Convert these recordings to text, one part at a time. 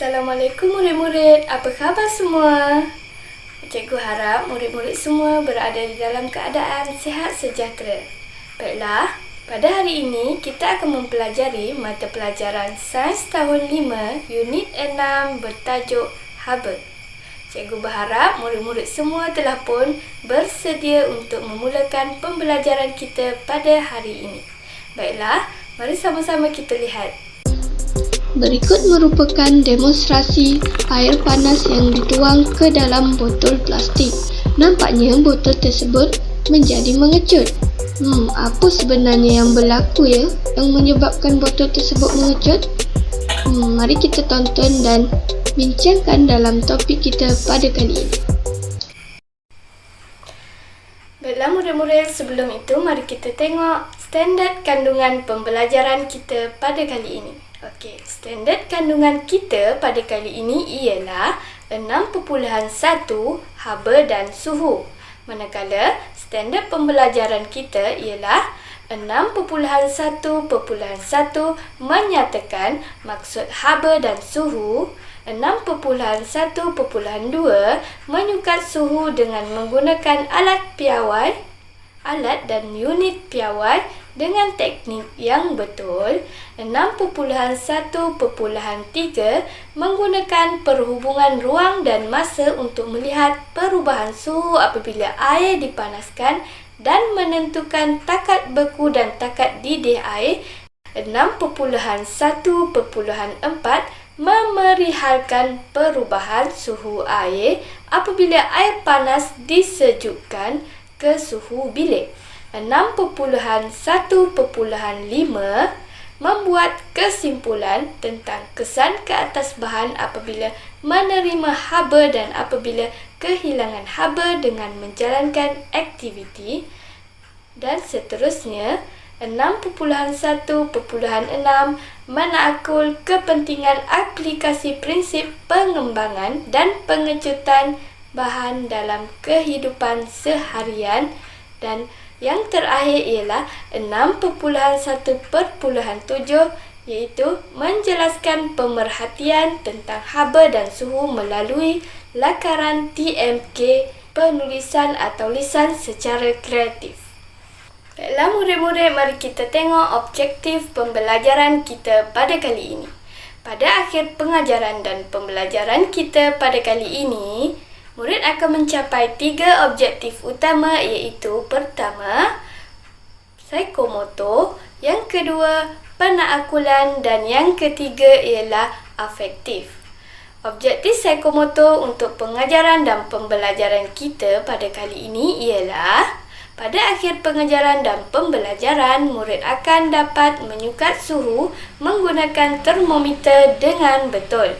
Assalamualaikum murid-murid, apa khabar semua? Cikgu harap murid-murid semua berada di dalam keadaan sihat sejahtera. Baiklah, pada hari ini kita akan mempelajari mata pelajaran Sains Tahun 5 Unit 6 bertajuk Haba. Cikgu berharap murid-murid semua telah pun bersedia untuk memulakan pembelajaran kita pada hari ini. Baiklah, mari sama-sama kita lihat. Berikut merupakan demonstrasi air panas yang dituang ke dalam botol plastik. Nampaknya botol tersebut menjadi mengecut. Apa sebenarnya yang berlaku yang menyebabkan botol tersebut mengecut? Mari kita tonton dan bincangkan dalam topik kita pada kali ini. Baiklah murid-murid, sebelum itu mari kita tengok standard kandungan pembelajaran kita pada kali ini. Okey, standard kandungan kita pada kali ini ialah 6.1 haba dan suhu. Manakala standard pembelajaran kita ialah 6.1.1 menyatakan maksud haba dan suhu, 6.1.2 menyukat suhu dengan menggunakan alat dan unit piawai dengan teknik yang betul, 6.1.3 menggunakan perhubungan ruang dan masa untuk melihat perubahan suhu apabila air dipanaskan dan menentukan takat beku dan takat didih air, 6.1.4 memerihalkan perubahan suhu air apabila air panas disejukkan ke suhu bilik. 6.1.5 membuat kesimpulan tentang kesan ke atas bahan apabila menerima haba dan apabila kehilangan haba dengan menjalankan aktiviti, dan seterusnya. 6.1.6 menakul kepentingan aplikasi prinsip pengembangan dan pengecutan bahan dalam kehidupan seharian, dan yang terakhir ialah 6.1.7 iaitu menjelaskan pemerhatian tentang haba dan suhu melalui lakaran TMK, penulisan atau lisan secara kreatif. Baiklah murid-murid, mari kita tengok objektif pembelajaran kita pada kali ini. Pada akhir pengajaran dan pembelajaran kita pada kali ini, murid akan mencapai 3 objektif utama, iaitu pertama, psikomotor, yang kedua, penaakulan, dan yang ketiga ialah afektif. Objektif psikomotor untuk pengajaran dan pembelajaran kita pada kali ini ialah pada akhir pengajaran dan pembelajaran, murid akan dapat menyukat suhu menggunakan termometer dengan betul.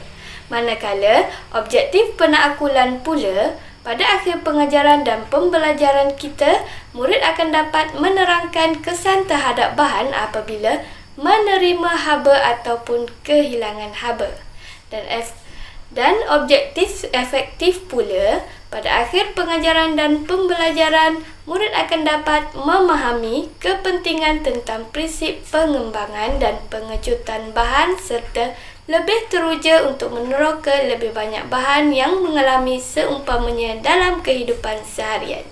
Manakala objektif penaakulan pula, pada akhir pengajaran dan pembelajaran kita, murid akan dapat menerangkan kesan terhadap bahan apabila menerima haba ataupun kehilangan haba. Dan objektif efektif pula, pada akhir pengajaran dan pembelajaran, murid akan dapat memahami kepentingan tentang prinsip pengembangan dan pengecutan bahan serta lebih teruja untuk meneroka lebih banyak bahan yang mengalami seumpamanya dalam kehidupan seharian.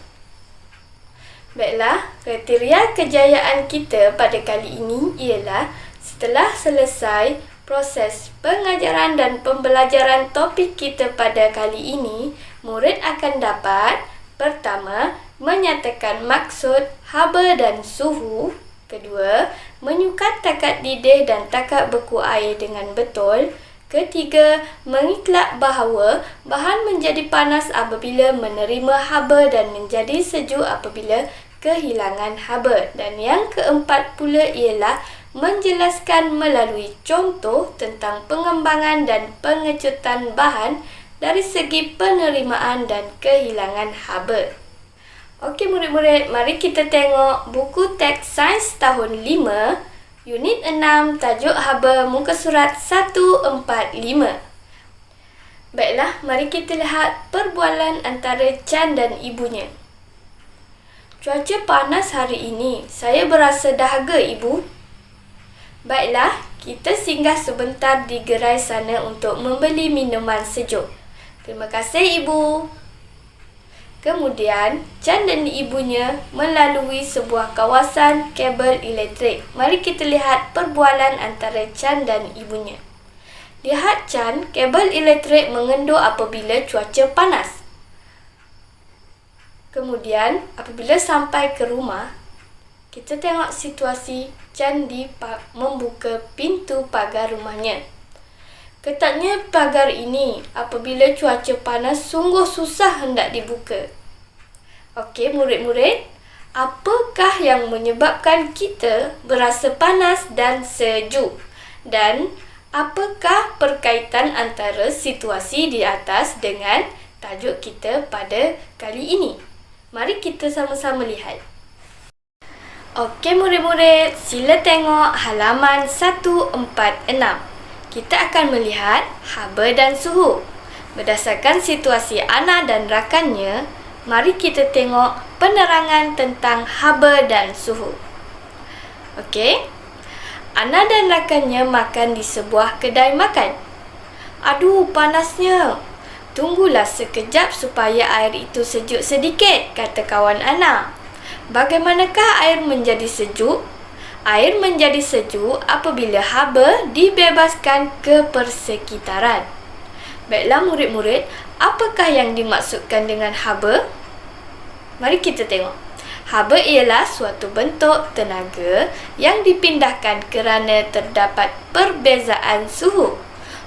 Baiklah, kriteria kejayaan kita pada kali ini ialah setelah selesai proses pengajaran dan pembelajaran topik kita pada kali ini, murid akan dapat pertama, menyatakan maksud haba dan suhu. Kedua, menyukat takat didih dan takat beku air dengan betul. Ketiga, mengiklak bahawa bahan menjadi panas apabila menerima haba dan menjadi sejuk apabila kehilangan haba. Dan yang keempat pula ialah menjelaskan melalui contoh tentang pengembangan dan pengecutan bahan dari segi penerimaan dan kehilangan haba. Okey murid-murid, mari kita tengok buku teks Sains Tahun 5, Unit 6, tajuk haba, muka surat 145. Baiklah, mari kita lihat perbualan antara Chan dan ibunya. Cuaca panas hari ini, saya berasa dahaga ibu. Baiklah, kita singgah sebentar di gerai sana untuk membeli minuman sejuk. Terima kasih, Ibu. Kemudian, Chan dan ibunya melalui sebuah kawasan kabel elektrik. Mari kita lihat perbualan antara Chan dan ibunya. Lihat Chan, kabel elektrik mengendur apabila cuaca panas. Kemudian, apabila sampai ke rumah, kita tengok situasi Chan membuka pintu pagar rumahnya. Ketatnya pagar ini apabila cuaca panas sungguh susah hendak dibuka. Okey, murid-murid, apakah yang menyebabkan kita berasa panas dan sejuk? Dan apakah perkaitan antara situasi di atas dengan tajuk kita pada kali ini? Mari kita sama-sama lihat. Okey murid-murid, sila tengok halaman 146. Kita akan melihat haba dan suhu. Berdasarkan situasi Ana dan rakannya, mari kita tengok penerangan tentang haba dan suhu. Okey. Ana dan rakannya makan di sebuah kedai makan. Aduh, panasnya. Tunggulah sekejap supaya air itu sejuk sedikit, kata kawan Ana. Bagaimanakah air menjadi sejuk? Air menjadi sejuk apabila haba dibebaskan ke persekitaran. Baiklah murid-murid, apakah yang dimaksudkan dengan haba? Mari kita tengok. Haba ialah suatu bentuk tenaga yang dipindahkan kerana terdapat perbezaan suhu.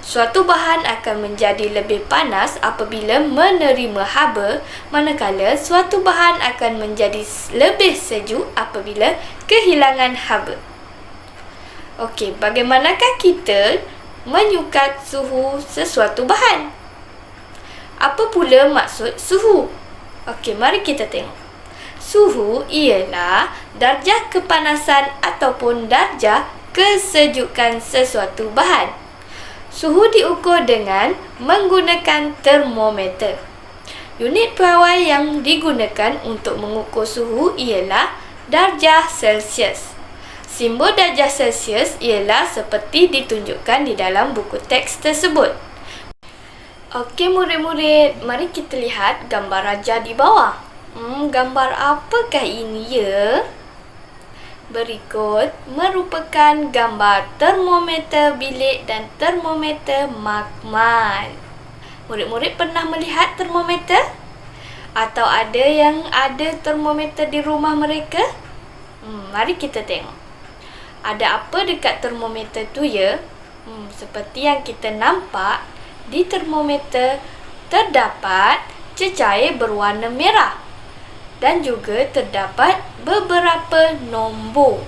Suatu bahan akan menjadi lebih panas apabila menerima haba, manakala suatu bahan akan menjadi lebih sejuk apabila kehilangan haba. Okey, bagaimanakah kita menyukat suhu sesuatu bahan? Apa pula maksud suhu? Okey, mari kita tengok. Suhu ialah darjah kepanasan ataupun darjah kesejukan sesuatu bahan. Suhu diukur dengan menggunakan termometer. Unit piawai yang digunakan untuk mengukur suhu ialah darjah Celsius. Simbol darjah Celsius ialah seperti ditunjukkan di dalam buku teks tersebut. Okey murid-murid, mari kita lihat gambar raja di bawah. Gambar apakah ini ya? Berikut merupakan gambar termometer bilik dan termometer makmal. Murid-murid pernah melihat termometer? Atau ada yang ada termometer di rumah mereka? Mari kita tengok. Ada apa dekat termometer tu ya? Seperti yang kita nampak, di termometer terdapat cecair berwarna merah. Dan juga terdapat beberapa nombor.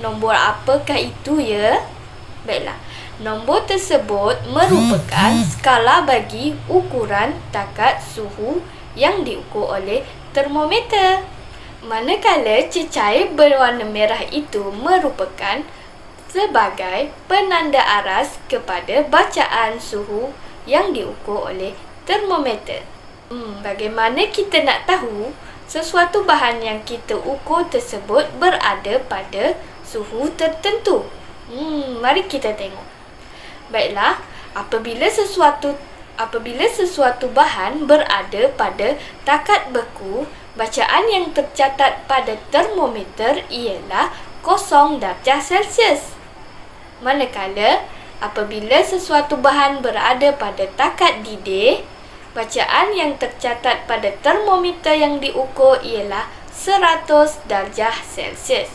Nombor apakah itu ya? Baiklah, nombor tersebut merupakan skala bagi ukuran takat suhu yang diukur oleh termometer. Manakala cecair berwarna merah itu merupakan sebagai penanda aras kepada bacaan suhu yang diukur oleh termometer. Bagaimana kita nak tahu sesuatu bahan yang kita ukur tersebut berada pada suhu tertentu? Mari kita tengok. Baiklah, apabila sesuatu bahan berada pada takat beku, bacaan yang tercatat pada termometer ialah 0 darjah Celsius. Manakala apabila sesuatu bahan berada pada takat didih, bacaan yang tercatat pada termometer yang diukur ialah 100 darjah Celsius.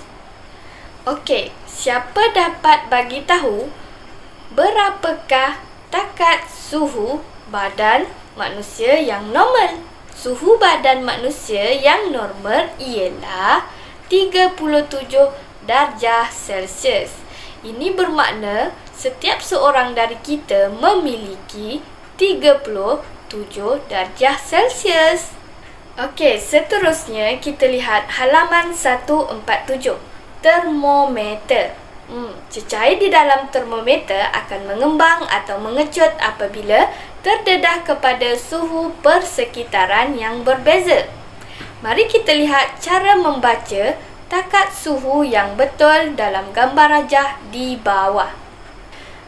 Okey, siapa dapat bagi tahu berapakah takat suhu badan manusia yang normal? Suhu badan manusia yang normal ialah 37 darjah Celsius. Ini bermakna setiap seorang dari kita memiliki 37 darjah Celsius. Okey, seterusnya kita lihat halaman 147. Termometer. Cecair di dalam termometer akan mengembang atau mengecut apabila terdedah kepada suhu persekitaran yang berbeza. Mari kita lihat cara membaca takat suhu yang betul dalam gambar rajah di bawah.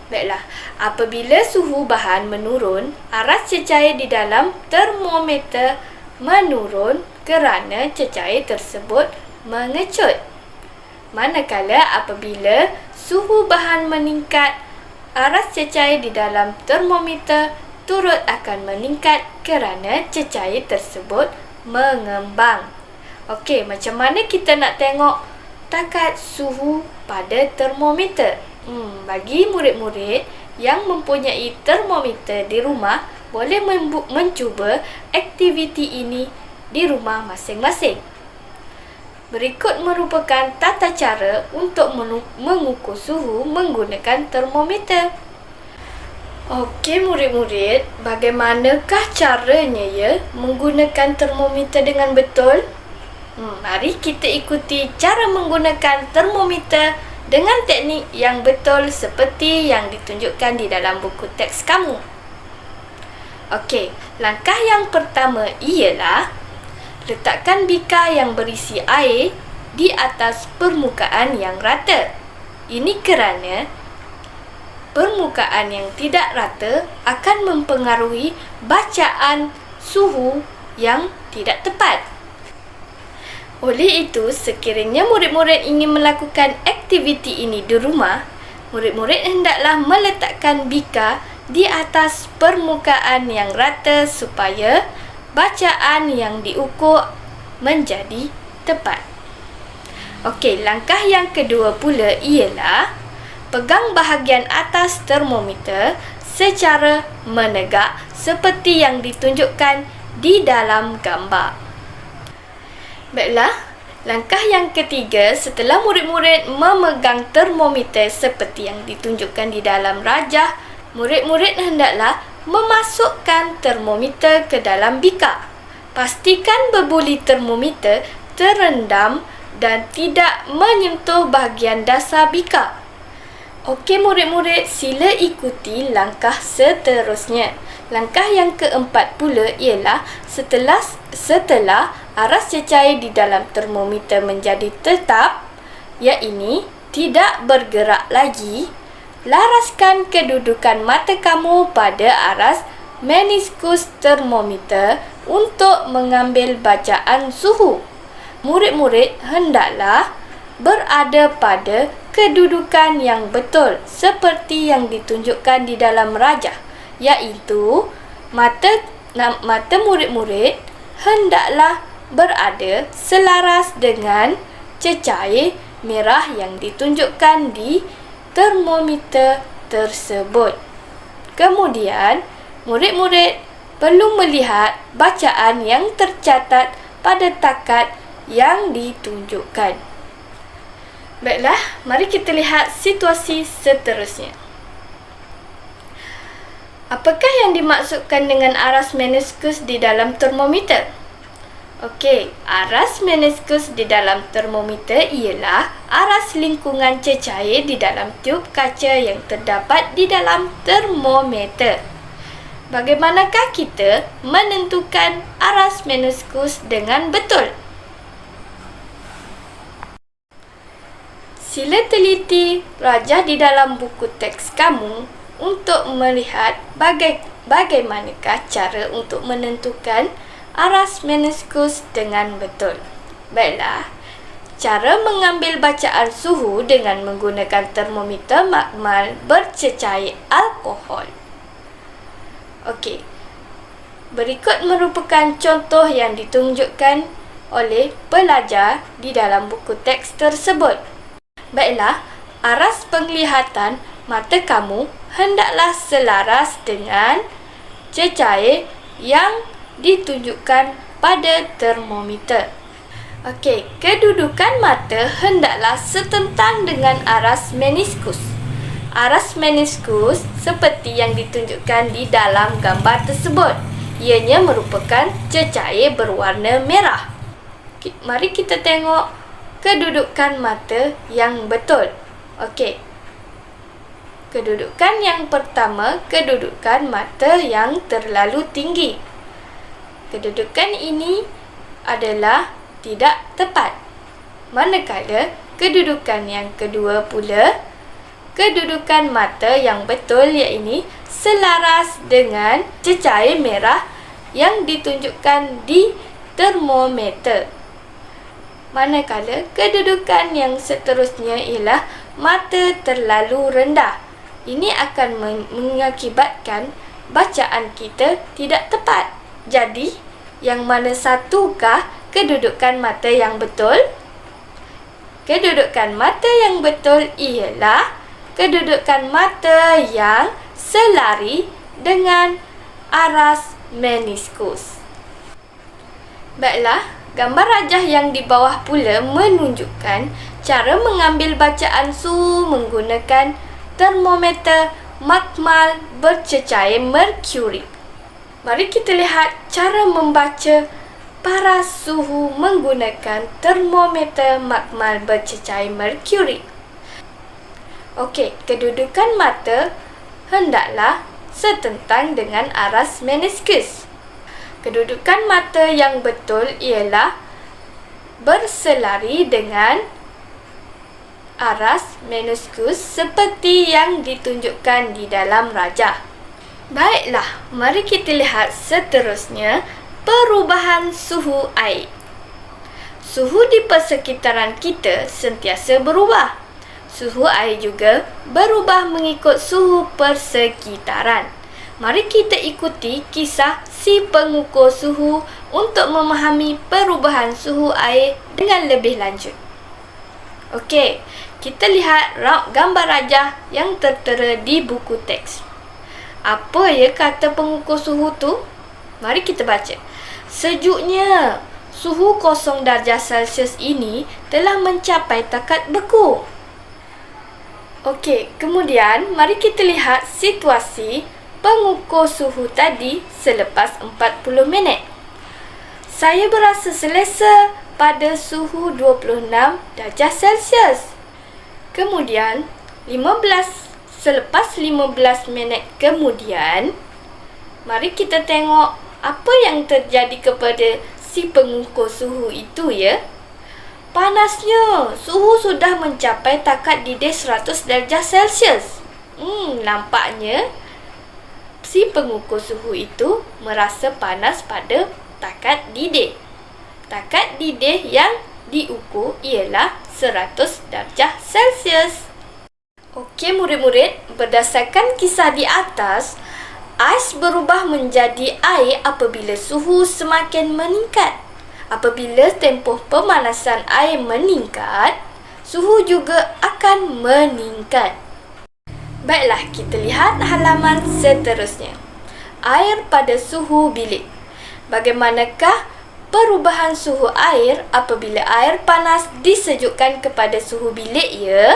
Baiklah, apabila suhu bahan menurun, aras cecair di dalam termometer menurun kerana cecair tersebut mengecut. Manakala apabila suhu bahan meningkat, aras cecair di dalam termometer turut akan meningkat kerana cecair tersebut mengembang. Okey, macam mana kita nak tengok takat suhu pada termometer? Bagi murid-murid yang mempunyai termometer di rumah, boleh mencuba aktiviti ini di rumah masing-masing. Berikut merupakan tata cara untuk mengukur suhu menggunakan termometer. Okey murid-murid, bagaimanakah caranya menggunakan termometer dengan betul? Mari kita ikuti cara menggunakan termometer dengan teknik yang betul seperti yang ditunjukkan di dalam buku teks kamu. Okey, langkah yang pertama ialah letakkan bika yang berisi air di atas permukaan yang rata. Ini kerana permukaan yang tidak rata akan mempengaruhi bacaan suhu yang tidak tepat. Oleh itu, sekiranya murid-murid ingin melakukan aktiviti ini di rumah, murid-murid hendaklah meletakkan bika di atas permukaan yang rata supaya bacaan yang diukur menjadi tepat. Okey, langkah yang kedua pula ialah pegang bahagian atas termometer secara menegak seperti yang ditunjukkan di dalam gambar. Baiklah, langkah yang ketiga setelah murid-murid memegang termometer seperti yang ditunjukkan di dalam rajah, murid-murid hendaklah memasukkan termometer ke dalam bika. Pastikan berbuli termometer terendam dan tidak menyentuh bahagian dasar bika. Okey murid-murid, sila ikuti langkah seterusnya. Langkah yang keempat pula ialah setelah aras cecair di dalam termometer menjadi tetap, iaitu tidak bergerak lagi, laraskan kedudukan mata kamu pada aras meniskus termometer untuk mengambil bacaan suhu. Murid-murid hendaklah berada pada kedudukan yang betul seperti yang ditunjukkan di dalam rajah, iaitu mata murid-murid hendaklah berada selaras dengan cecair merah yang ditunjukkan di termometer tersebut. Kemudian, murid-murid perlu melihat bacaan yang tercatat pada takat yang ditunjukkan. Baiklah, mari kita lihat situasi seterusnya. Apakah yang dimaksudkan dengan aras meniskus di dalam termometer? Okey, aras meniskus di dalam termometer ialah aras lingkungan cecair di dalam tiub kaca yang terdapat di dalam termometer. Bagaimanakah kita menentukan aras meniskus dengan betul? Sila teliti rajah di dalam buku teks kamu untuk melihat bagaimanakah cara untuk menentukan aras meniskus dengan betul. Baiklah, cara mengambil bacaan suhu dengan menggunakan termometer makmal bercecair alkohol. Okey, berikut merupakan contoh yang ditunjukkan oleh pelajar di dalam buku teks tersebut. Baiklah, aras penglihatan mata kamu hendaklah selaras dengan cecair yang ditunjukkan pada termometer. Okey, kedudukan mata hendaklah setentang dengan aras meniskus. Aras meniskus seperti yang ditunjukkan di dalam gambar tersebut. Ianya merupakan cecair berwarna merah. Mari kita tengok kedudukan mata yang betul. Okey. Kedudukan yang pertama, kedudukan mata yang terlalu tinggi. Kedudukan ini adalah tidak tepat. Manakala kedudukan yang kedua pula, kedudukan mata yang betul iaitu selaras dengan cecair merah yang ditunjukkan di termometer. Manakala kedudukan yang seterusnya ialah mata terlalu rendah. Ini akan mengakibatkan bacaan kita tidak tepat. Jadi, yang mana satukah kedudukan mata yang betul? Kedudukan mata yang betul ialah kedudukan mata yang selari dengan aras meniskus. Baiklah, gambar rajah yang di bawah pula menunjukkan cara mengambil bacaan suhu menggunakan termometer makmal bercecair merkuri. Mari kita lihat cara membaca paras suhu menggunakan termometer makmal bercecair merkuri. Okey, kedudukan mata hendaklah setentang dengan aras meniskus. Kedudukan mata yang betul ialah berselari dengan aras meniskus seperti yang ditunjukkan di dalam rajah. Baiklah, mari kita lihat seterusnya perubahan suhu air. Suhu di persekitaran kita sentiasa berubah. Suhu air juga berubah mengikut suhu persekitaran. Mari kita ikuti kisah si pengukur suhu untuk memahami perubahan suhu air dengan lebih lanjut. Okey, kita lihat gambar rajah yang tertera di buku teks. Apa ya kata pengukur suhu tu? Mari kita baca. Sejuknya, suhu 0 darjah Celsius ini telah mencapai takat beku. Okey, kemudian mari kita lihat situasi pengukur suhu tadi selepas 40 minit. Saya berasa selesa pada suhu 26 darjah Celsius. Kemudian, selepas 15 minit kemudian, mari kita tengok apa yang terjadi kepada si pengukur suhu itu ya. Panasnya, suhu sudah mencapai takat didih 100 darjah Celsius. Nampaknya si pengukur suhu itu merasa panas pada takat didih. Takat didih yang diukur ialah 100 darjah Celsius. Okey murid-murid, berdasarkan kisah di atas, ais berubah menjadi air apabila suhu semakin meningkat. Apabila tempoh pemanasan air meningkat, suhu juga akan meningkat. Baiklah, kita lihat halaman seterusnya. Air pada suhu bilik. Bagaimanakah perubahan suhu air apabila air panas disejukkan kepada suhu bilik ya?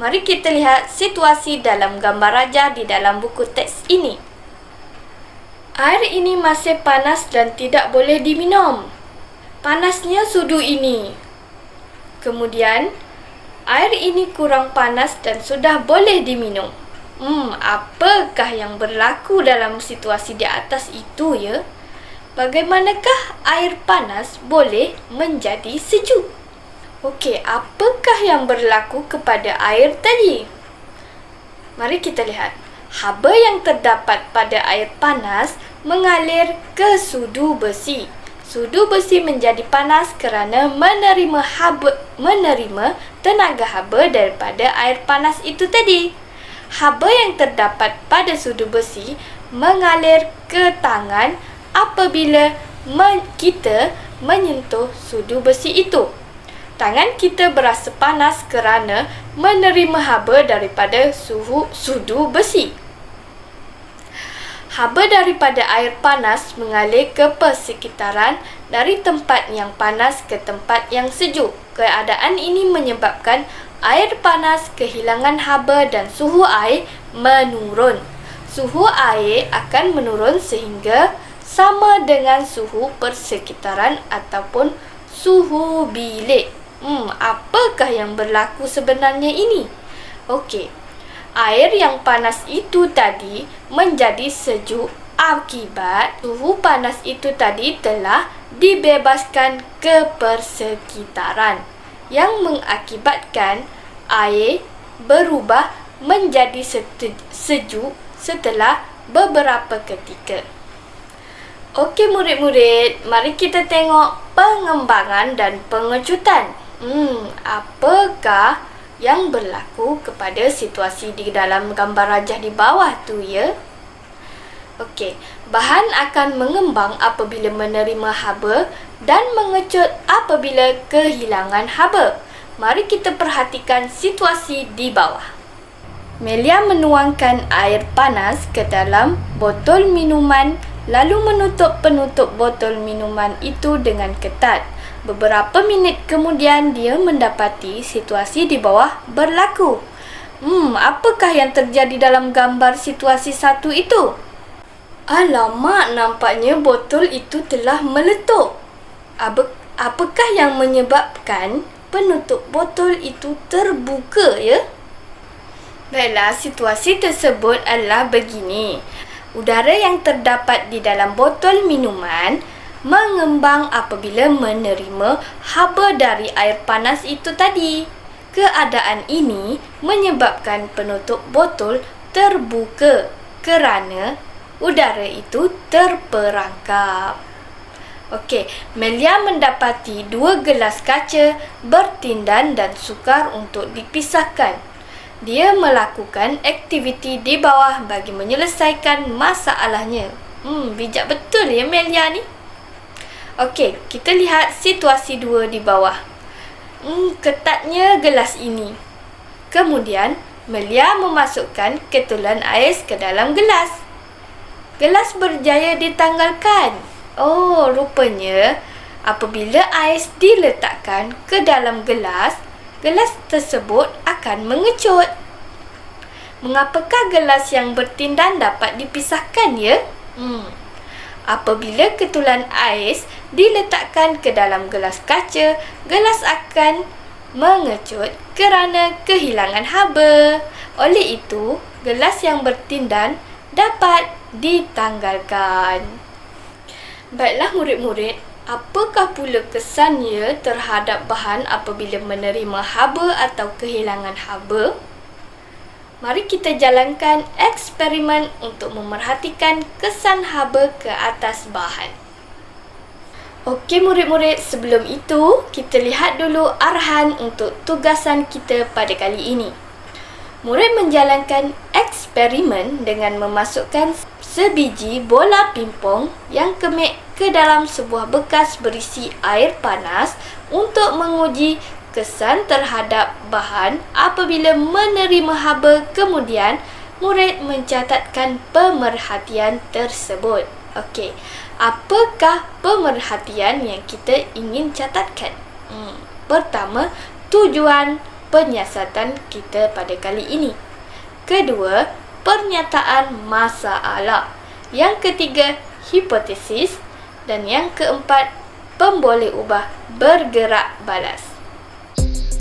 Mari kita lihat situasi dalam gambar rajah di dalam buku teks ini. Air ini masih panas dan tidak boleh diminum. Panasnya sudu ini. Kemudian, air ini kurang panas dan sudah boleh diminum. Apakah yang berlaku dalam situasi di atas itu ya? Bagaimanakah air panas boleh menjadi sejuk? Okey, apakah yang berlaku kepada air tadi? Mari kita lihat. Haba yang terdapat pada air panas mengalir ke sudu besi. Sudu besi menjadi panas kerana menerima tenaga haba daripada air panas itu tadi. Haba yang terdapat pada sudu besi mengalir ke tangan apabila kita menyentuh sudu besi itu. Tangan kita berasa panas kerana menerima haba daripada sudu besi. Haba daripada air panas mengalir ke persekitaran dari tempat yang panas ke tempat yang sejuk. Keadaan ini menyebabkan air panas kehilangan haba dan suhu air menurun. Suhu air akan menurun sehingga sama dengan suhu persekitaran ataupun suhu bilik. Apakah yang berlaku sebenarnya ini? Okey. Air yang panas itu tadi menjadi sejuk akibat suhu panas itu tadi telah dibebaskan ke persekitaran yang mengakibatkan air berubah menjadi sejuk setelah beberapa ketika. Okey murid-murid, mari kita tengok pengembangan dan pengecutan. Apakah yang berlaku kepada situasi di dalam gambar rajah di bawah tu ya? Okey, bahan akan mengembang apabila menerima haba dan mengecut apabila kehilangan haba. Mari kita perhatikan situasi di bawah. Melia menuangkan air panas ke dalam botol minuman lalu menutup penutup botol minuman itu dengan ketat. Beberapa minit kemudian dia mendapati situasi di bawah berlaku. Apakah yang terjadi dalam gambar situasi satu itu? Alamak, nampaknya botol itu telah meletup. Apakah yang menyebabkan penutup botol itu terbuka ya? Baiklah, situasi tersebut adalah begini. Udara yang terdapat di dalam botol minuman mengembang apabila menerima haba dari air panas itu tadi. Keadaan ini menyebabkan penutup botol terbuka kerana udara itu terperangkap. Okey, Melia mendapati 2 gelas kaca bertindan dan sukar untuk dipisahkan. Dia melakukan aktiviti di bawah bagi menyelesaikan masalahnya. Bijak betul ya Melia ni. Okey, kita lihat situasi 2 di bawah. Ketatnya gelas ini. Kemudian, Melia memasukkan ketulan ais ke dalam gelas. Gelas berjaya ditanggalkan. Oh, rupanya apabila ais diletakkan ke dalam gelas, gelas tersebut akan mengecut. Mengapakah gelas yang bertindan dapat dipisahkan ya? Apabila ketulan ais diletakkan ke dalam gelas kaca, gelas akan mengecut kerana kehilangan haba. Oleh itu, gelas yang bertindan dapat ditanggalkan. Baiklah murid-murid, apakah pula kesannya terhadap bahan apabila menerima haba atau kehilangan haba? Mari kita jalankan eksperimen untuk memerhatikan kesan haba ke atas bahan. Okey murid-murid, sebelum itu kita lihat dulu arahan untuk tugasan kita pada kali ini. Murid menjalankan eksperimen dengan memasukkan sebiji bola pimpong yang kemik ke dalam sebuah bekas berisi air panas untuk menguji kesan terhadap bahan apabila menerima haba. Kemudian, murid mencatatkan pemerhatian tersebut. Okey, apakah pemerhatian yang kita ingin catatkan? Pertama, tujuan penyiasatan kita pada kali ini. Kedua, pernyataan masalah. Yang ketiga, hipotesis. Dan yang keempat, pemboleh ubah bergerak balas.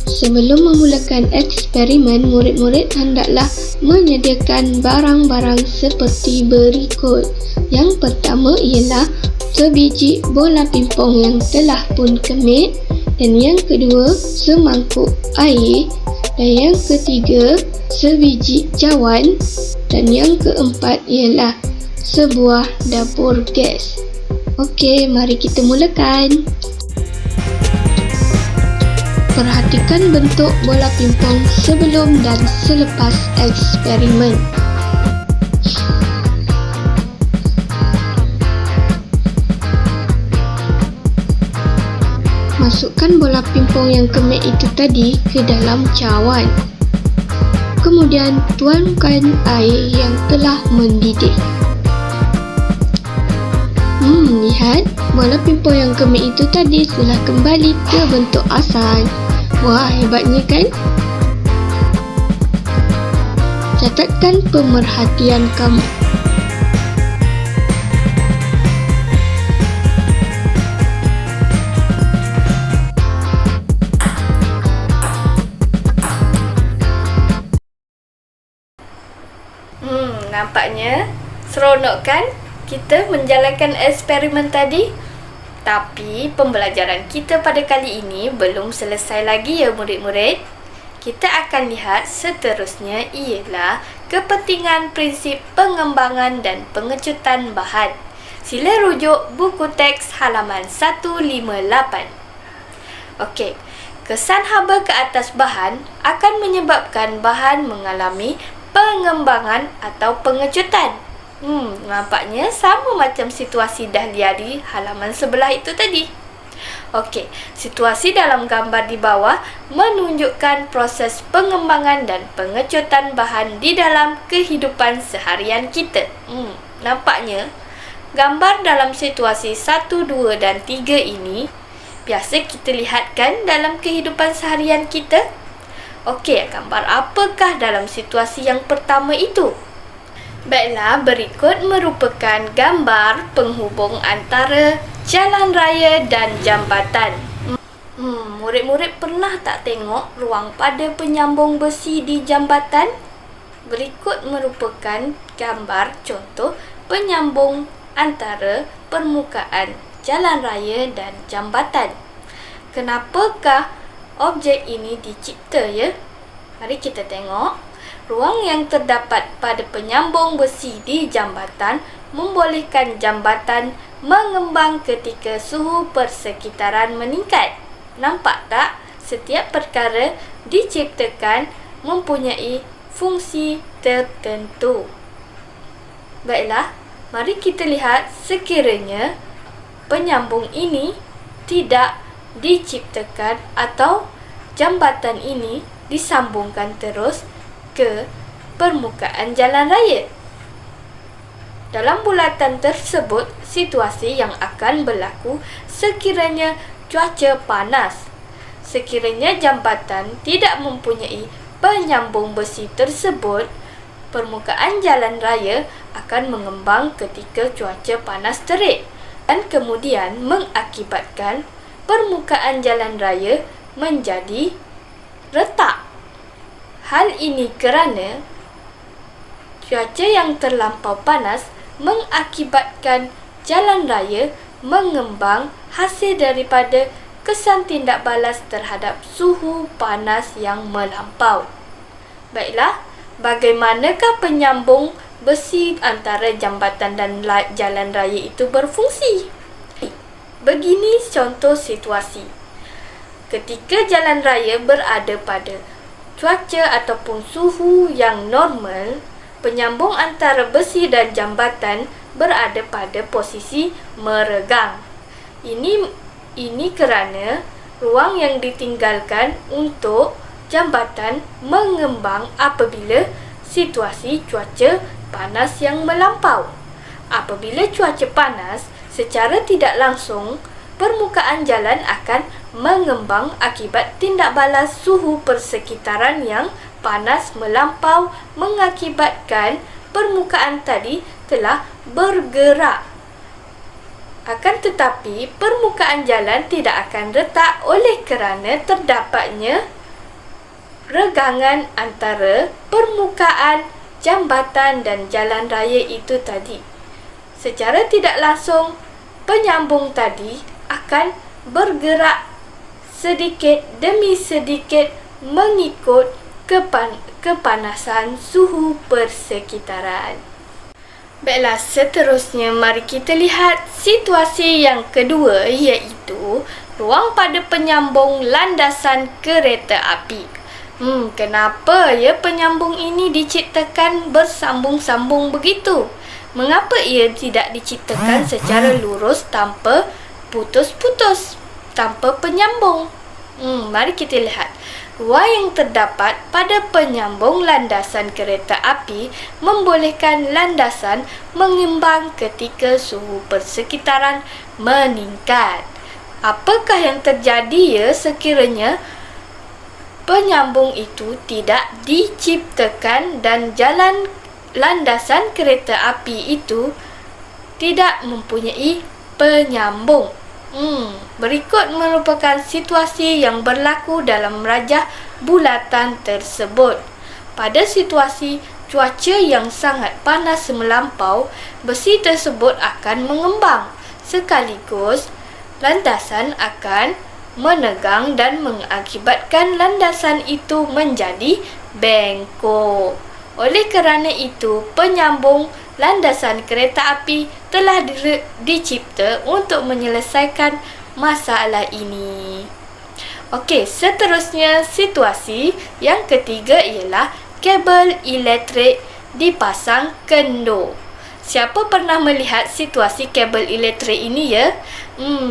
Sebelum memulakan eksperimen, murid-murid hendaklah menyediakan barang-barang seperti berikut. Yang pertama ialah sebiji bola pimpong yang telah pun kemik, dan yang kedua semangkuk air, dan yang ketiga sebiji cawan, dan yang keempat ialah sebuah dapur gas. Okey, mari kita mulakan. Perhatikan bentuk bola pimpong sebelum dan selepas eksperimen. Masukkan bola pimpong yang kemik itu tadi ke dalam cawan. Kemudian tuangkan air yang telah mendidih. Lihat, bola pimpong yang kemik itu tadi telah kembali ke bentuk asal. Wah, hebatnya kan? Catatkan pemerhatian kamu. Nampaknya seronok kan kita menjalankan eksperimen tadi? Tapi pembelajaran kita pada kali ini belum selesai lagi ya murid-murid. Kita akan lihat seterusnya ialah kepentingan prinsip pengembangan dan pengecutan bahan. Sila rujuk buku teks halaman 158. Okey, kesan haba ke atas bahan akan menyebabkan bahan mengalami pengembangan atau pengecutan. Nampaknya sama macam situasi Dahlia di halaman sebelah itu tadi. Okey, situasi dalam gambar di bawah menunjukkan proses pengembangan dan pengecutan bahan di dalam kehidupan seharian kita. Nampaknya gambar dalam situasi 1, 2 dan 3 ini biasa kita lihatkan dalam kehidupan seharian kita. Okey, gambar apakah dalam situasi yang pertama itu? Baiklah, berikut merupakan gambar penghubung antara jalan raya dan jambatan. Murid-murid pernah tak tengok ruang pada penyambung besi di jambatan? Berikut merupakan gambar contoh penyambung antara permukaan jalan raya dan jambatan. Kenapakah objek ini dicipta ya? Mari kita tengok. Ruang yang terdapat pada penyambung besi di jambatan membolehkan jambatan mengembang ketika suhu persekitaran meningkat. Nampak tak? Setiap perkara diciptakan mempunyai fungsi tertentu. Baiklah, mari kita lihat sekiranya penyambung ini tidak diciptakan atau jambatan ini disambungkan terus ke permukaan jalan raya. Dalam bulatan tersebut, situasi yang akan berlaku sekiranya cuaca panas. Sekiranya jambatan tidak mempunyai penyambung besi tersebut, permukaan jalan raya akan mengembang ketika cuaca panas terik dan kemudian mengakibatkan permukaan jalan raya menjadi retak. Hal ini kerana cuaca yang terlampau panas mengakibatkan jalan raya mengembang hasil daripada kesan tindak balas terhadap suhu panas yang melampau. Baiklah, bagaimanakah penyambung besi antara jambatan dan jalan raya itu berfungsi? Begini contoh situasi. Ketika jalan raya berada pada cuaca ataupun suhu yang normal, penyambung antara besi dan jambatan berada pada posisi meregang. Ini kerana ruang yang ditinggalkan untuk jambatan mengembang apabila situasi cuaca panas yang melampau. Apabila cuaca panas, secara tidak langsung permukaan jalan akan mengembang akibat tindak balas suhu persekitaran yang panas melampau mengakibatkan permukaan tadi telah bergerak. Akan tetapi, permukaan jalan tidak akan retak oleh kerana terdapatnya regangan antara permukaan jambatan dan jalan raya itu tadi. Secara tidak langsung, penyambung tadi akan bergerak sedikit demi sedikit mengikut kepanasan suhu persekitaran. Baiklah, seterusnya mari kita lihat situasi yang kedua, iaitu ruang pada penyambung landasan kereta api. Kenapa ya penyambung ini diciptakan bersambung-sambung begitu? Mengapa ia tidak diciptakan secara lurus tanpa putus-putus, tanpa penyambung? Mari kita lihat. Ruang yang terdapat pada penyambung landasan kereta api membolehkan landasan mengembang ketika suhu persekitaran meningkat. Apakah yang terjadi ya sekiranya penyambung itu tidak diciptakan dan jalan landasan kereta api itu tidak mempunyai penyambung? Berikut merupakan situasi yang berlaku dalam rajah bulatan tersebut. Pada situasi cuaca yang sangat panas melampau, besi tersebut akan mengembang sekaligus landasan akan menegang dan mengakibatkan landasan itu menjadi bengkok. Oleh kerana itu, penyambung landasan kereta api telah dicipta untuk menyelesaikan masalah ini. Okey, seterusnya situasi yang ketiga ialah kabel elektrik dipasang kendur. Siapa pernah melihat situasi kabel elektrik ini ya?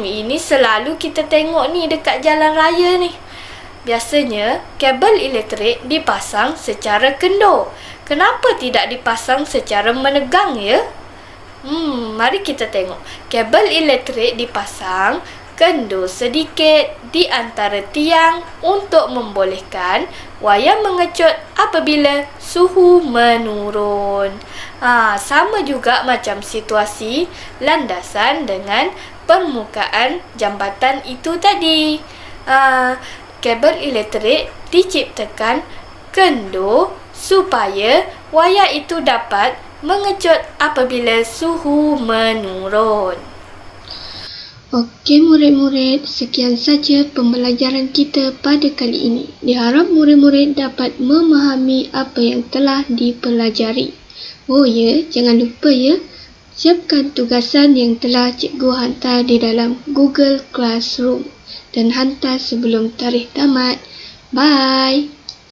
Ini selalu kita tengok ni dekat jalan raya ni. Biasanya, kabel elektrik dipasang secara kendur. Kenapa tidak dipasang secara menegang ya? Mari kita tengok. Kabel elektrik dipasang kendur sedikit di antara tiang untuk membolehkan wayar mengecut apabila suhu menurun. Sama juga macam situasi landasan dengan permukaan jambatan itu tadi. Kabel elektrik diciptakan kendur supaya wayar itu dapat mengecut apabila suhu menurun. Okey murid-murid, sekian saja pembelajaran kita pada kali ini. Diharap murid-murid dapat memahami apa yang telah dipelajari. Oh ya, jangan lupa ya, siapkan tugasan yang telah cikgu hantar di dalam Google Classroom dan hantar sebelum tarikh tamat. Bye!